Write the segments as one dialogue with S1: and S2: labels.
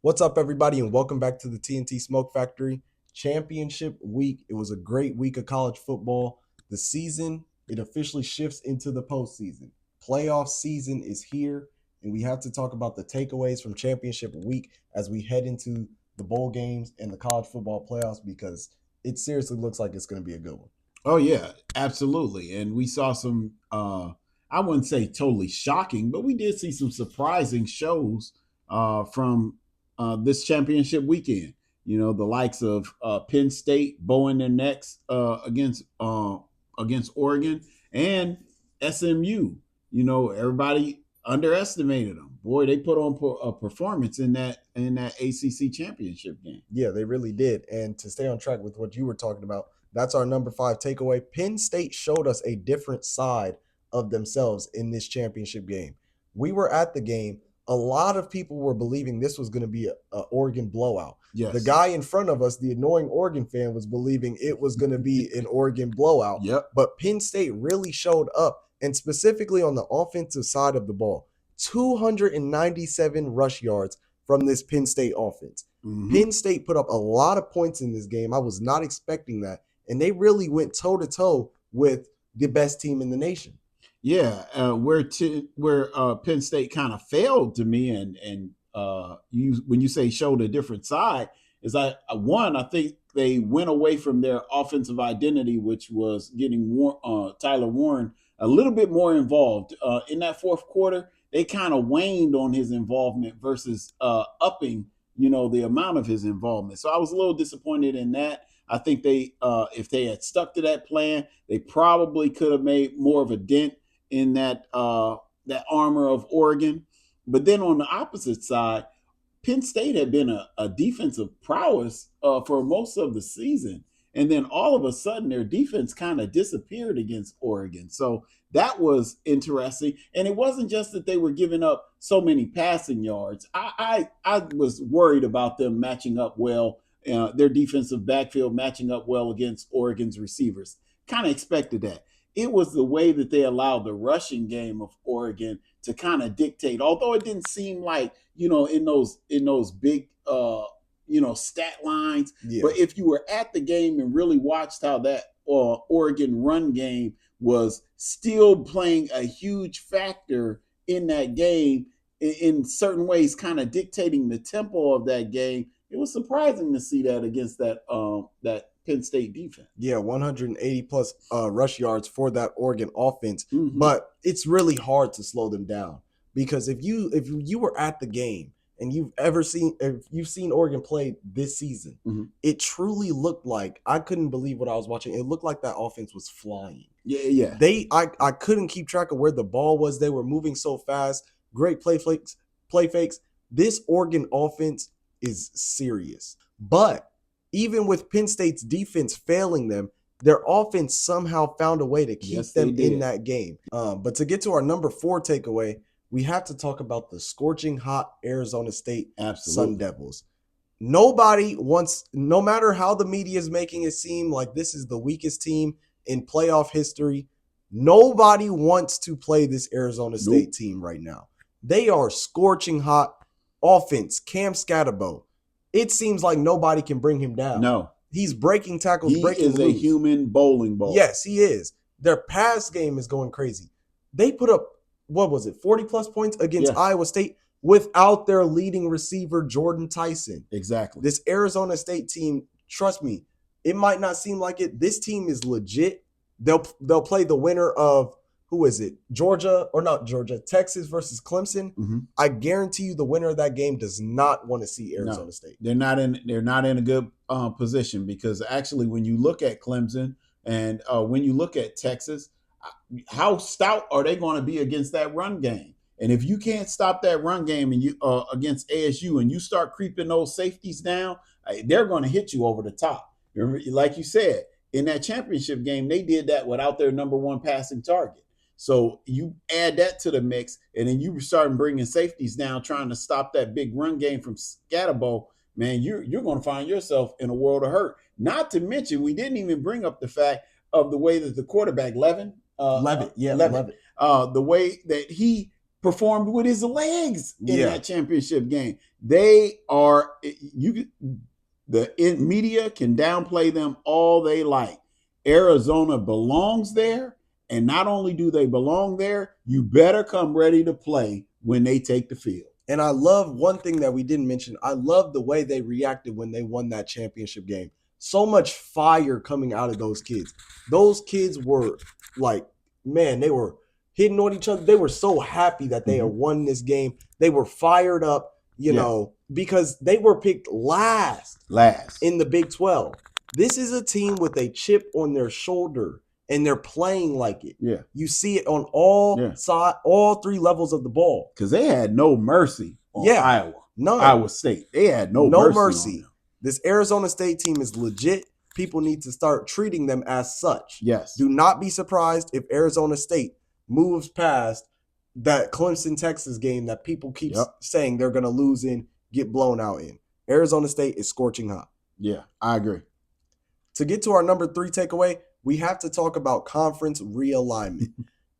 S1: What's up, everybody, and welcome back to the TNT Smoke Factory Championship Week. It was a great week of college football. The season, it officially shifts into the postseason. Playoff season is here, and we have to talk about the takeaways from Championship Week as we head into the bowl games and the college football playoffs because it seriously looks like it's going to be a good one.
S2: Oh yeah, absolutely. And we saw some I wouldn't say totally shocking, but we did see some surprising shows from this championship weekend. You know, the likes of Penn State bowing their necks against Oregon and SMU. You know, everybody underestimated them. Boy, they put on a performance in that ACC championship game.
S1: Yeah, they really did. And to stay on track with what you were talking about, that's our number five takeaway. Penn State showed us a different side of themselves in this championship game. We were at the game. A lot of people were believing this was going to be a Oregon blowout.
S2: Yes.
S1: The guy in front of us, the annoying Oregon fan, was believing it was going to be an Oregon blowout.
S2: Yep.
S1: But Penn State really showed up, and specifically on the offensive side of the ball, 297 rush yards from this Penn State offense.
S2: Mhm.
S1: Penn State put up a lot of points in this game. I was not expecting that. And they really went toe to toe with the best team in the nation.
S2: Yeah, where Penn State kind of failed to me, and you when you say showed a different side is I think they went away from their offensive identity, which was getting Tyler Warren a little bit more involved in that fourth quarter. They kind of waned on his involvement versus upping, the amount of his involvement. So I was a little disappointed in that. I think if they had stuck to that plan, they probably could have made more of a dent in that armor of Oregon. But then on the opposite side, Penn State had been a defensive prowess for most of the season. And then all of a sudden, their defense kind of disappeared against Oregon. So that was interesting. And it wasn't just that they were giving up so many passing yards. I was worried about them matching up well, their defensive backfield matching up well against Oregon's receivers. Kind of expected that. It was the way that they allowed the rushing game of Oregon to kind of dictate. Although it didn't seem like, in those big stat lines.
S1: Yeah.
S2: But if you were at the game and really watched how that Oregon run game was still playing a huge factor in that game, in certain ways, kind of dictating the tempo of that game, it was surprising to see that against that Penn State defense.
S1: Yeah, 180 plus rush yards for that Oregon offense.
S2: Mhm.
S1: But it's really hard to slow them down because if you were at the game and if you've seen Oregon play this season,
S2: Mhm.
S1: it truly looked like I couldn't believe what I was watching. It looked like that offense was flying.
S2: Yeah.
S1: I couldn't keep track of where the ball was. They were moving so fast. Great play fakes. This Oregon offense is serious. But even with Penn State's defense failing them, their offense somehow found a way to keep them in that game. But to get to our number 4 takeaway, we have to talk about the scorching hot Arizona State Sun Devils. Nobody wants, no matter how the media is making it seem like this is the weakest team in playoff history, nobody wants to play this Arizona State team right now. They are scorching hot offense. Cam Scatterbo. It seems like nobody can bring him down.
S2: No.
S1: He's breaking tackles,
S2: He
S1: breaking
S2: is
S1: loose.
S2: a human bowling ball.
S1: Yes, he is. Their pass game is going crazy. They put up, 40 plus points against Iowa State without their leading receiver, Jordan Tyson.
S2: Exactly.
S1: This Arizona State team, trust me, it might not seem like it. This team is legit. They'll play the winner of, who is it? Texas versus Clemson.
S2: Mm-hmm.
S1: I guarantee you the winner of that game does not want to see Arizona State.
S2: They're not in a good position because actually when you look at Clemson and when you look at Texas, how stout are they going to be against that run game? And if you can't stop that run game and you against ASU and you start creeping those safeties down, they're going to hit you over the top. Like you said, in that championship game, they did that without their number one passing target. So you add that to the mix, and then you start bringing safeties down, trying to stop that big run game from Scatterbo. Man, you're going to find yourself in a world of hurt. Not to mention, we didn't even bring up the fact of the way that the quarterback, Levitt,
S1: Levitt.
S2: the way that he performed with his legs in
S1: Yeah.
S2: that championship game. They are media can downplay them all they like. Arizona belongs there, and not only do they belong there, you better come ready to play when they take the field.
S1: And I love one thing that we didn't mention. I love the way they reacted when they won that championship game. So much fire coming out of those kids. Those kids were like, man, they were hitting on each other. They were so happy that they had won this game. They were fired up, you know, because they were picked last in the Big 12. This is a team with a chip on their shoulder, and they're playing like it.
S2: Yeah.
S1: You see it on all three levels of the ball.
S2: Because they had no mercy on Iowa.
S1: None.
S2: Iowa State. They had no mercy.
S1: This Arizona State team is legit. People need to start treating them as such.
S2: Yes.
S1: Do not be surprised if Arizona State moves past that Clemson, Texas game that people keep saying they're going to lose in, get blown out in. Arizona State is scorching hot.
S2: Yeah, I agree.
S1: To get to our number 3 takeaway, we have to talk about conference realignment.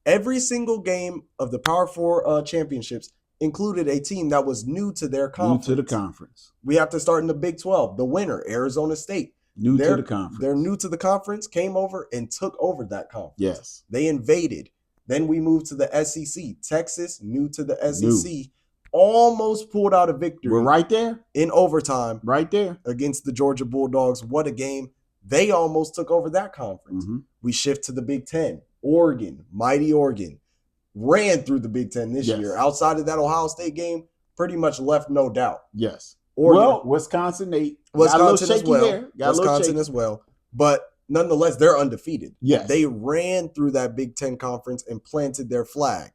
S1: Every single game of the Power 4 championships included a team that was new to their conference.
S2: New to the conference.
S1: We have to start in the Big 12. The winner, Arizona State.
S2: New to the conference.
S1: They're new to the conference, came over and took over that conference.
S2: Yes.
S1: They invaded. Then we moved to the SEC. Texas, new to the SEC, almost pulled out a victory.
S2: We're right there.
S1: In overtime.
S2: Right there.
S1: Against the Georgia Bulldogs. What a game. They almost took over that conference. We shift to the Big 10. Oregon, mighty Oregon, ran through the Big 10 this year. Outside of that Ohio State game, pretty much left no doubt.
S2: Yes.
S1: Oregon,
S2: well, Wisconsin
S1: as well. But nonetheless, they're undefeated.
S2: Yes.
S1: They ran through that Big 10 conference and planted their flag.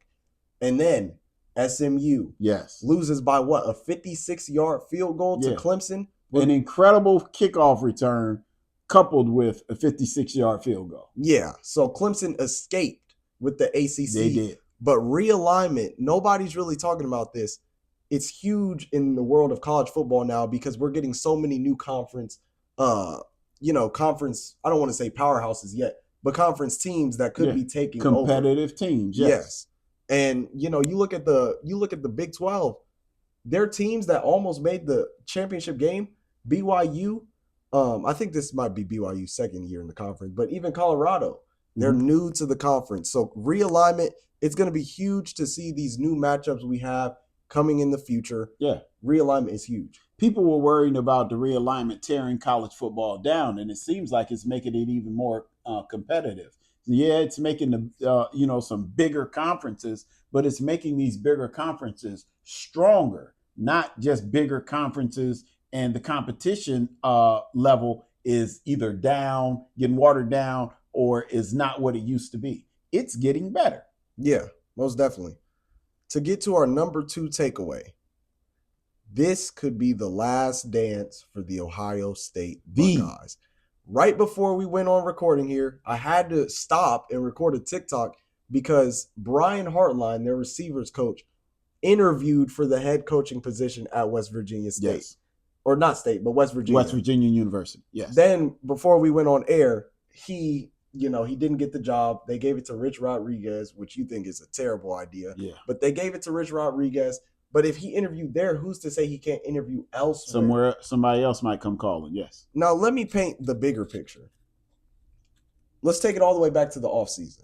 S1: And then SMU loses by what? A 56-yard field goal to Clemson?
S2: An incredible kickoff return coupled with a 56-yard field goal.
S1: Yeah. So Clemson escaped with the ACC.
S2: They did.
S1: But realignment, nobody's really talking about this. It's huge in the world of college football now because we're getting so many new conference, I don't want to say powerhouses yet, but conference teams that could be taking
S2: competitive teams.
S1: Yes. And you look at the Big 12, they're teams that almost made the championship game. BYU, I think this might be BYU's second year in the conference, but even Colorado, they're new to the conference. So realignment, it's going to be huge to see these new matchups we have coming in the future.
S2: Yeah.
S1: Realignment is huge.
S2: People were worrying about the realignment tearing college football down, and it seems like it's making it even more competitive. Yeah, it's making some bigger conferences, but it's making these bigger conferences stronger, not just bigger conferences, and the competition level is either down, getting watered down, or is not what it used to be. It's getting better.
S1: Yeah, most definitely. To get to our number 2 takeaway, this could be the last dance for the Ohio State Buckeyes. Right before we went on recording here, I had to stop and record a TikTok because Brian Hartline, their receivers coach, interviewed for the head coaching position at West Virginia State.
S2: Yes.
S1: Or not State, but West Virginia.
S2: West Virginia University, yes.
S1: Then, before we went on air, he didn't get the job. They gave it to Rich Rodriguez, which you think is a terrible idea.
S2: Yeah.
S1: But they gave it to Rich Rodriguez. But if he interviewed there, who's to say he can't interview elsewhere?
S2: Somebody else might come calling, yes.
S1: Now, let me paint the bigger picture. Let's take it all the way back to the offseason.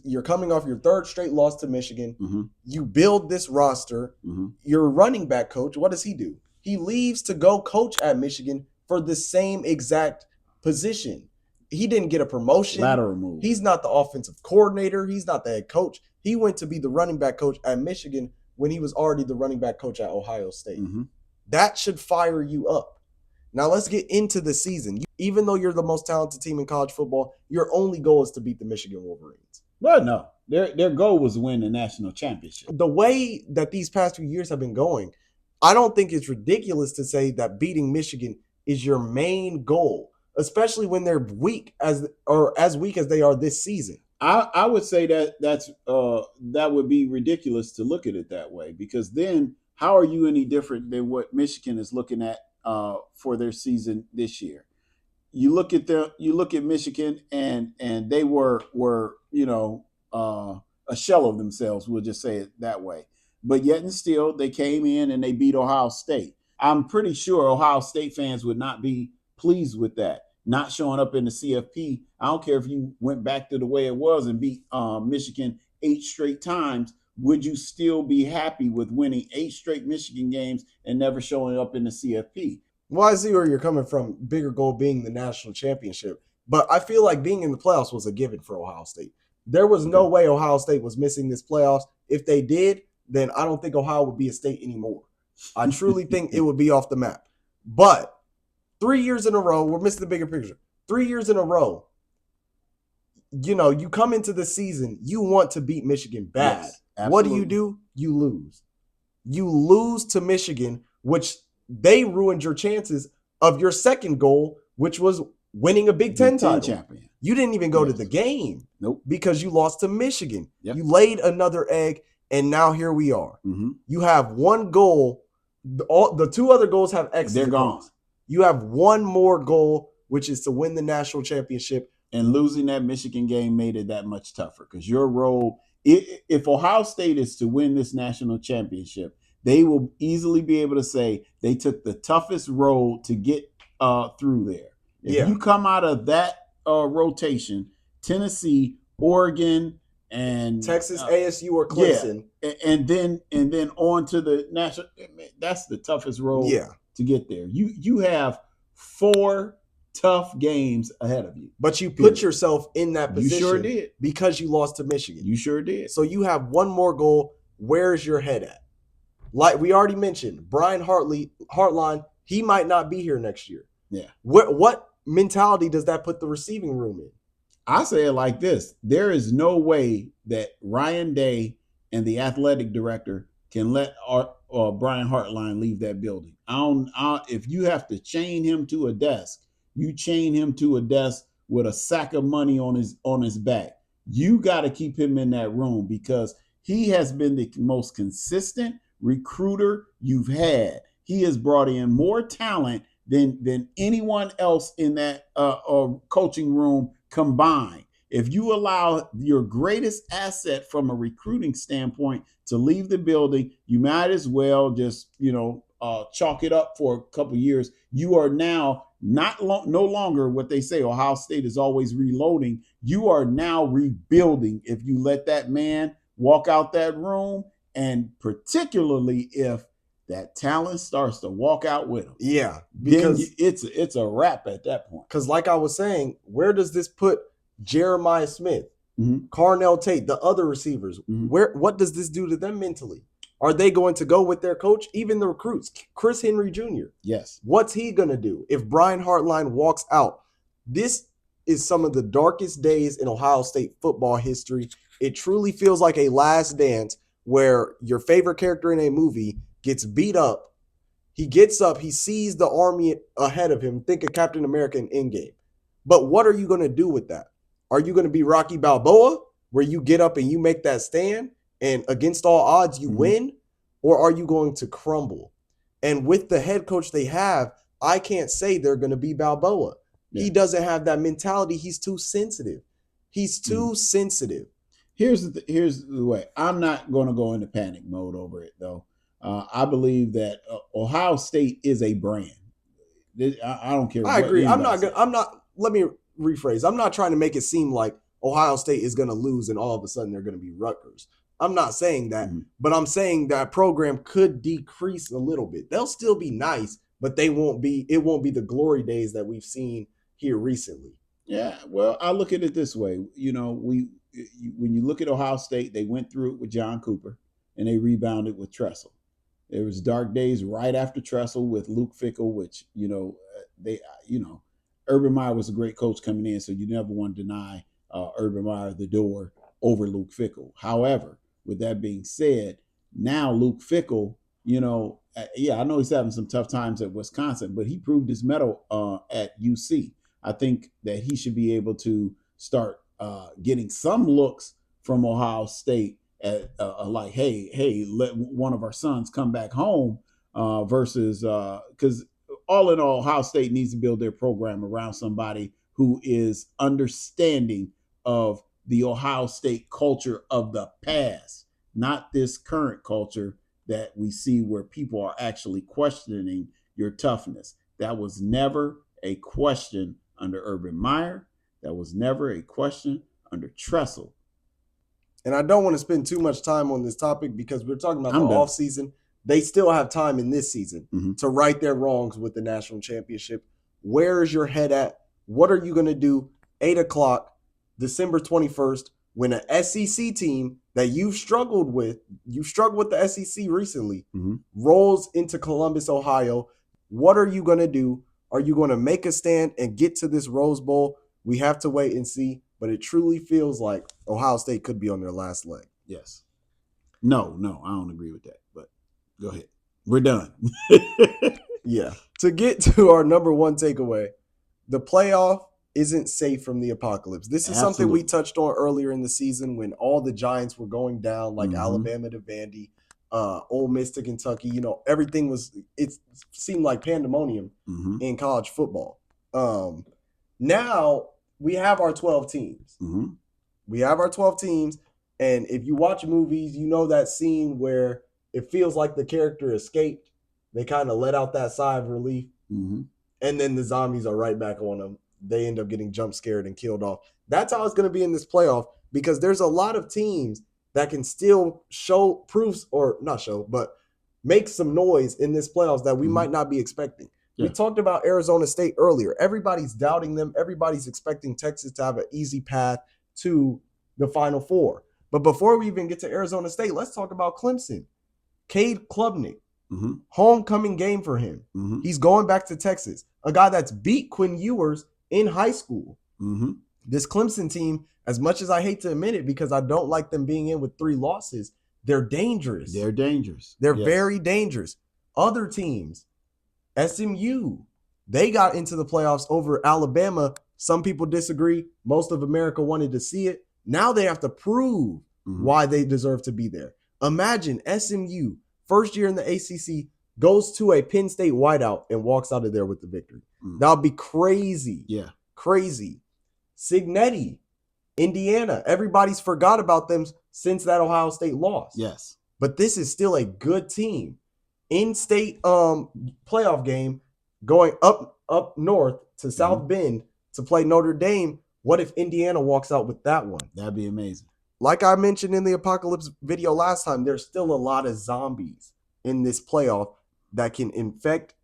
S1: You're coming off your 3rd straight loss to Michigan. You build this roster. Your running back coach, what does he do? He leaves to go coach at Michigan for the same exact position. He didn't get a promotion.
S2: Lateral move.
S1: He's not the offensive coordinator. He's not the head coach. He went to be the running back coach at Michigan when he was already the running back coach at Ohio State. That should fire you up. Now let's get into the season. Even though you're the most talented team in college football, your only goal is to beat the Michigan Wolverines.
S2: Well, no. Their goal was to win the national championship.
S1: The way that these past few years have been going, I don't think it's ridiculous to say that beating Michigan is your main goal, especially when they're as weak as they are this season.
S2: I would say that would be ridiculous to look at it that way, because then how are you any different than what Michigan is looking at for their season this year? You look at Michigan and they were a shell of themselves. We'll just say it that way. But yet and still, they came in and they beat Ohio State. I'm pretty sure Ohio State fans would not be pleased with that. Not showing up in the CFP. I don't care if you went back to the way it was and beat Michigan 8 straight times. Would you still be happy with winning 8 straight Michigan games and never showing up in the CFP?
S1: Well, I see where you're coming from. Bigger goal being the national championship. But I feel like being in the playoffs was a given for Ohio State. There was no way Ohio State was missing this playoffs. If they did, then I don't think Ohio would be a state anymore. I truly think it would be off the map. But 3 years in a row, we're missing the bigger picture. 3 years in a row, you come into the season, you want to beat Michigan bad. Yes, what do? You lose. You lose to Michigan, which they ruined your chances of your second goal, which was winning a Big Ten title. Champion. You didn't even go to the game.
S2: Nope.
S1: Because you lost to Michigan.
S2: Yep.
S1: You laid another egg, and now here we are.
S2: Mm-hmm.
S1: You have one goal. The 2 other goals have X's.
S2: They're gone.
S1: You have one more goal, which is to win the national championship.
S2: And losing that Michigan game made it that much tougher because your role, if Ohio State is to win this national championship, they will easily be able to say they took the toughest road to get through there. If you come out of that rotation, Tennessee, Oregon, and
S1: Texas, ASU, or Clemson,
S2: and then on to the national, that's the toughest road to get there. You have 4 tough games ahead of you.
S1: But you put yourself in that position.
S2: You sure did.
S1: Because you lost to Michigan.
S2: You sure did.
S1: So you have one more goal. Where's your head at? Like we already mentioned, Brian Hartline, he might not be here next year.
S2: Yeah.
S1: What mentality does that put the receiving room in?
S2: I say it like this. There is no way that Ryan Day and the athletic director can let Brian Hartline leave that building. If you have to chain him to a desk, you chain him to a desk with a sack of money on his back. You got to keep him in that room because he has been the most consistent recruiter you've had. He has brought in more talent than anyone else in that coaching room combined. If you allow your greatest asset from a recruiting standpoint to leave the building, you might as well just chalk it up for a couple years. You are now no longer what they say. Ohio State is always reloading. You are now rebuilding if you let that man walk out that room, and particularly if that talent starts to walk out with him.
S1: Yeah, because
S2: it's a wrap at that point.
S1: Because like I was saying, where does this put Jeremiah Smith,
S2: mm-hmm.
S1: Carnell Tate, the other receivers?
S2: Mm-hmm.
S1: What does this do to them mentally? Are they going to go with their coach? Even the recruits, Chris Henry Jr.
S2: Yes.
S1: What's he going to do if Brian Hartline walks out? This is some of the darkest days in Ohio State football history. It truly feels like a last dance where your favorite character in a movie gets beat up. He gets up. He sees the army ahead of him. Think of Captain America in Endgame. But what are you going to do with that? Are you going to be Rocky Balboa, where you get up and you make that stand and against all odds you
S2: mm-hmm.
S1: win? Or are you going to crumble? And with the head coach they have, I can't say they're going to be Balboa. Yeah. He doesn't have that mentality. He's too sensitive. He's too sensitive.
S2: Here's the way. I'm not going to go into panic mode over it, though. I believe that Ohio State is a brand. I don't care.
S1: I agree. Let me rephrase. I'm not trying to make it seem like Ohio State is going to lose and all of a sudden they're going to be Rutgers. I'm not saying that,
S2: mm-hmm.
S1: but I'm saying that program could decrease a little bit. They'll still be nice, but it won't be the glory days that we've seen here recently.
S2: Yeah. Well, I look at it this way. When you look at Ohio State, they went through it with John Cooper and they rebounded with Tressel. There was dark days right after Tressel with Luke Fickell, which, Urban Meyer was a great coach coming in, so you never want to deny Urban Meyer the door over Luke Fickell. However, with that being said, now Luke Fickell, I know he's having some tough times at Wisconsin, but he proved his mettle at UC. I think that he should be able to start getting some looks from Ohio State at like, hey, let one of our sons come back home versus because all in all, Ohio State needs to build their program around somebody who is understanding of the Ohio State culture of the past, not this current culture that we see where people are actually questioning your toughness. That was never a question under Urban Meyer. That was never a question under Tressel.
S1: And I don't want to spend too much time on this topic because we're talking about
S2: I'm
S1: the
S2: done.
S1: offseason. They still have time in this season
S2: Mhm.
S1: to right their wrongs with the national championship. Where is your head at? What are you going to do? 8 o'clock, December 21st, when an SEC team that you've struggled with the SEC recently,
S2: Mhm.
S1: rolls into Columbus, Ohio. What are you going to do? Are you going to make a stand and get to this Rose Bowl? We have to wait and see, but it truly feels like Ohio State could be on their last leg.
S2: Yes. No, I don't agree with that, but go ahead. We're done.
S1: Yeah. To get to our number one takeaway, the playoff isn't safe from the apocalypse. This is something we
S2: Absolutely.
S1: touched on earlier in the season when all the Giants were going down, like
S2: Mhm.
S1: Alabama to Vandy, Ole Miss to Kentucky. You know, everything was, it seemed like pandemonium
S2: Mhm.
S1: in college football. Now we have our 12 teams.
S2: Mhm.
S1: We have our 12 teams. And if you watch movies, you know that scene where it feels like the character escaped. They kind of let out that sigh of relief.
S2: Mhm.
S1: And then the zombies are right back on them. They end up getting jump scared and killed off. That's how it's going to be in this playoff because there's a lot of teams that can still show proofs or not show, but make some noise in this playoffs that we
S2: Mhm.
S1: might not be expecting.
S2: Yeah.
S1: We talked about Arizona State earlier. Everybody's doubting them. Everybody's expecting Texas to have an easy path to the Final Four. But before we even get to Arizona State, let's talk about Clemson. Cade Klubnik.
S2: Mhm.
S1: Homecoming game for him.
S2: Mhm.
S1: He's going back to Texas. A guy that's beat Quinn Ewers in high school.
S2: Mhm.
S1: This Clemson team, as much as I hate to admit it because I don't like them being in with 3 losses, they're dangerous.
S2: They're dangerous.
S1: They're
S2: Yes.
S1: very dangerous. Other teams, SMU, they got into the playoffs over Alabama. Some people disagree. Most of America wanted to see it. Now they have to prove why they deserve to be there. Imagine SMU, first year in the ACC, goes to a Penn State whiteout and walks out of there with the victory. That would be crazy.
S2: Yeah.
S1: Crazy. Signetti, Indiana. Everybody's forgot about them since that Ohio State loss.
S2: Yes.
S1: But this is still a good team. In-state playoff game going up north to South Bend to play Notre Dame. What if Indiana walks out with that one?
S2: That'd be amazing.
S1: Like I mentioned in the Apocalypse video last time, there's still a lot of zombies in this playoff that can infect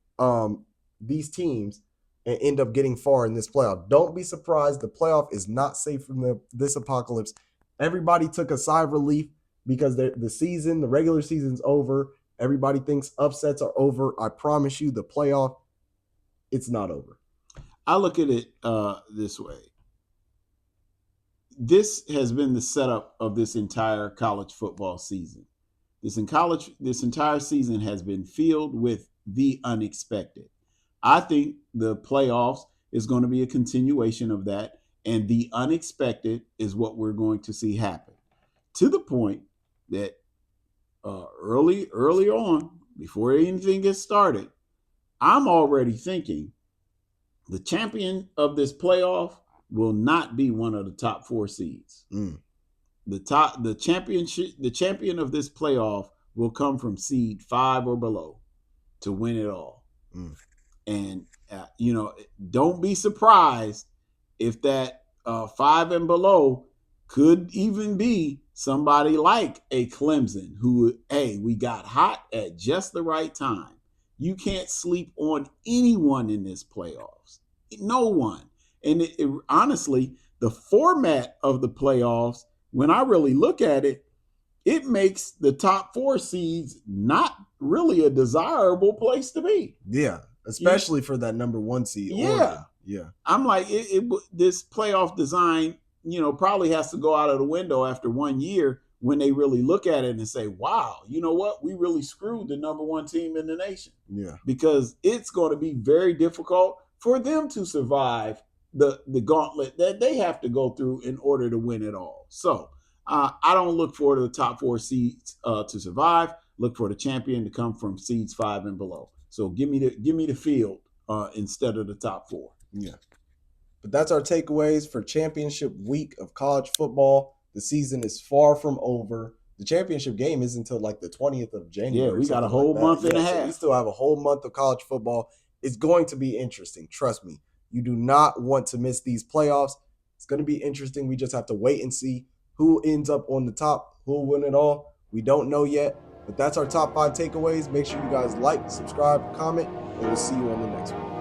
S1: these teams and end up getting far in this playoff. Don't be surprised. The playoff is not safe from this apocalypse. Everybody took a sigh of relief because the regular season's over. Everybody thinks upsets are over. I promise you, the playoff, it's not over.
S2: I look at it this way. This has been the setup of this entire college football season. This entire season has been filled with the unexpected. I think the playoffs is going to be a continuation of that, and the unexpected is what we're going to see happen. To the point that early on, before anything gets started, I'm already thinking the champion of this playoff will not be one of the top 4 seeds. The champion of this playoff will come from seed 5 or below to win it all. And don't be surprised if that 5 and below could even be somebody like a Clemson who, hey, we got hot at just the right time. You can't sleep on anyone in this playoffs. No one. And honestly, the format of the playoffs, when I really look at it, it makes the top 4 seeds not really a desirable place to be.
S1: Yeah, especially for that number 1 seed.
S2: Yeah.
S1: Oregon. Yeah.
S2: I'm like, this playoff design, probably has to go out of the window after 1 year when they really look at it and say, wow, you know what? We really screwed the number 1 team in the nation.
S1: Yeah.
S2: Because it's going to be very difficult for them to survive the gauntlet that they have to go through in order to win it all. So I don't look for the top 4 seeds to survive. Look for the champion to come from seeds 5 and below. So give me the field instead of the top 4.
S1: Yeah. But that's our takeaways for championship week of college football. The season is far from over. The championship game is until like the 20th of January.
S2: Yeah, we got a
S1: something
S2: whole
S1: like that.
S2: month and a
S1: So we
S2: half.
S1: still have a whole month of college football. It's going to be interesting. Trust me. You do not want to miss these playoffs. It's going to be interesting. We just have to wait and see who ends up on the top, who will win it all. We don't know yet, but that's our top 5 takeaways. Make sure you guys like, subscribe, comment, and we'll see you on the next one.